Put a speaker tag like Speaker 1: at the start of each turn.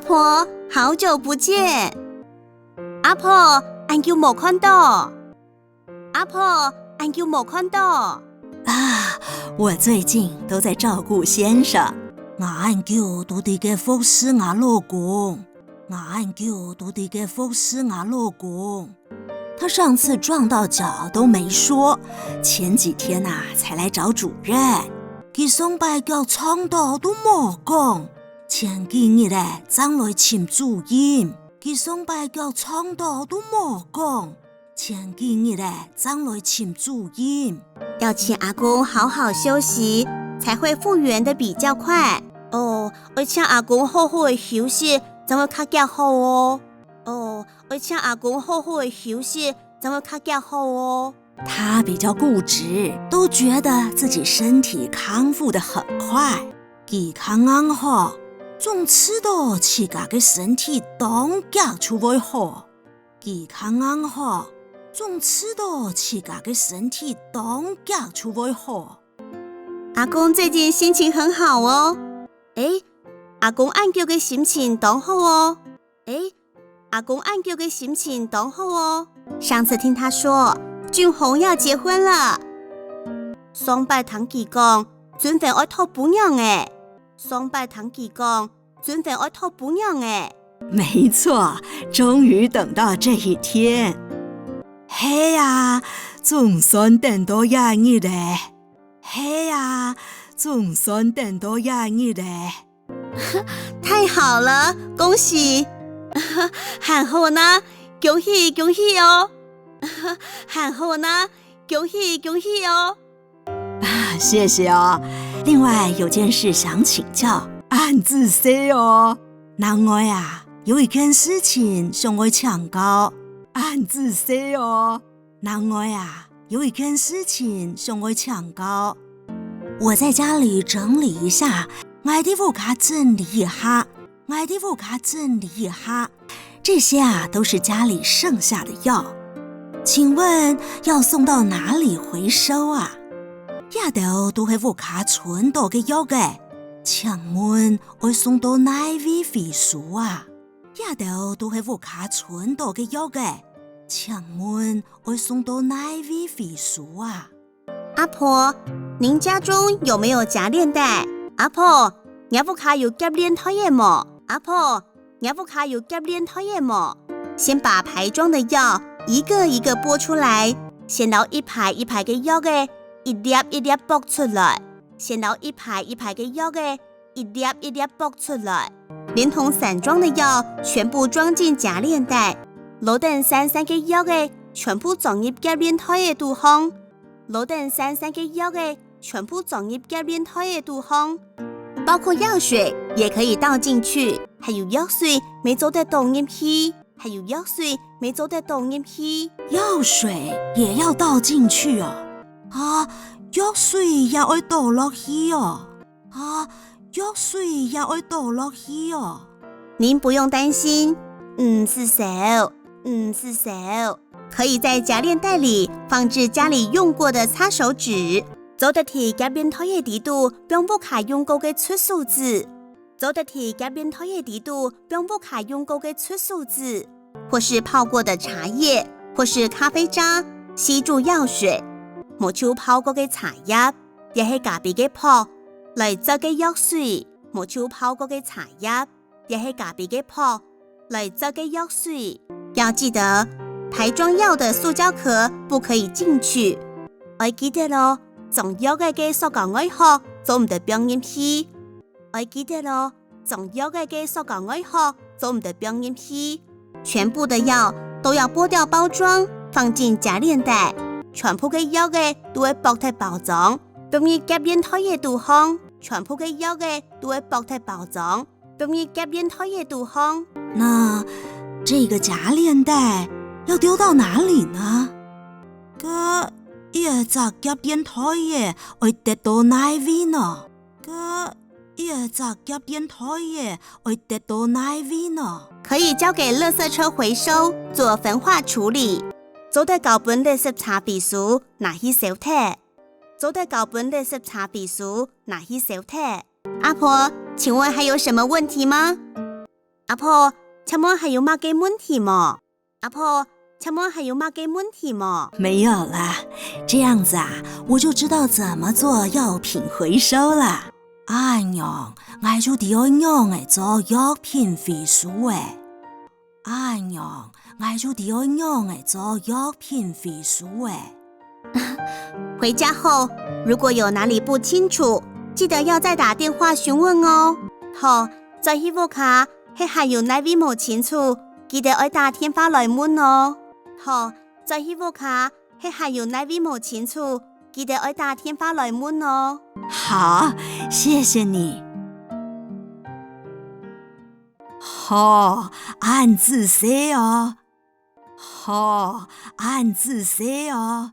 Speaker 1: 婆，好久不见。阿婆，很久没看到。阿婆，很久没看到。
Speaker 2: 我最近都在照顾先生，我很久都得给服侍我老公，他上次撞到脚都没说，前几天才来找主任。佢送拜腳創到都冇講，前幾日爭來請主任，佢送拜腳創到都冇講，前幾日爭來請主任。
Speaker 1: 要請阿公好好休息，才會復原得比較快。我請阿公好好的休息，才會較好哦。我請阿公好好的休息，才會較好哦。
Speaker 2: 他比較固執，都覺得自己身體康復得很快。佢康啱好，總知道自己嘅身體當腳就會好。佢康啱好，總知道自己嘅身體當腳就會好。
Speaker 1: 阿公最近心情很好哦。阿公按叫嘅心情當好哦。阿公按叫嘅心情當好哦。上次聽他說俊宏要結婚了，雙拜堂佢講準備愛討伴娘誒，雙拜堂佢講準備愛討伴娘誒。
Speaker 2: 沒錯，終於等到這一天。係呀，總算等到一日咧。係呀，總算等到一日咧。
Speaker 1: 太好了，恭喜！很好呢，恭喜恭喜哦！很好呢，恭喜恭喜哦！
Speaker 2: 謝謝哦。另外有件事想請教，俺仔細哦。另外有一件事情想我請教，俺仔細哦。另外有一件事情想我請教。我在家裡整理一下，我的屋卡整理一下，這些都是家裡剩下的藥。請問要送到哪裡回收啊？也都係屋卡存到嘅藥嘅，請問我送到哪位回收啊？也都係屋卡存到嘅藥嘅，請問我送到哪位回收啊？
Speaker 1: 阿婆，您家中有沒有夾鏈袋？阿婆，你屋卡有夾鏈袋嘅冇？阿婆，你屋卡有夾鏈袋嘅冇？先把牌裝的藥一個一個剝出來，先攞一排一排嘅藥嘅一粒一粒剝出來，先攞一排一排嘅藥嘅一粒一粒剝出來，連同散裝的藥全部裝進夾鏈袋，攞等散散嘅藥嘅全部裝入夾鏈袋嘅肚腔，攞等散散嘅藥嘅全部裝入夾鏈袋嘅肚腔，包括藥水也可以倒進去，還有藥水沒做得倒入去。藥水
Speaker 2: 也要倒進去哦。藥水也要倒落去哦。
Speaker 1: 您不用擔心，是少，可以在夾鏈袋裡放置家裡用過的擦手紙，做得提夾鏈袋嘅地度用不卡用過嘅出數字，或是泡過的茶葉，或是咖啡渣，吸住藥水，冇手泡過嘅茶葉，也係隔壁嘅泡嚟做嘅藥水，冇手泡過嘅茶葉，也係隔壁嘅泡嚟做嘅藥水。要記得，牌裝藥的塑膠殼不可以進去。我記得咯，裝藥嘅塑膠外殼做唔得放入去。全部的藥都要剝掉包裝，放進夾鏈袋。全部嘅藥嘅都會剝脫包裝，放入夾鏈袋嘅肚腔。
Speaker 2: 那這個夾鏈袋要丟到哪裡呢？一隻夾鏈袋嘅會跌到哪位呢？
Speaker 1: 可以交給垃圾車回收，做焚化處理。做得舊本垃圾茶筆書拿去燒鐵。阿婆，請問還有什麼問題嗎？阿婆，請問還有乜嘅問題嗎？阿婆，請問還有乜嘅問題嗎？
Speaker 2: 没有啦，这样子啊，我就知道怎么做药品回收了。哎娘，我就點樣嚟做藥品回收誒？哎娘，我就點樣嚟做藥品回收誒？
Speaker 1: 回家後如果有哪裡不清楚，記得要再打電話詢問哦。好，在希望卡係還有哪位冇清楚，記得要打電話來問哦。好，在希望卡係還有哪位冇清楚，記得要打電話來問哦。
Speaker 2: 好，謝謝你。好，按字寫哦。好，按字寫哦。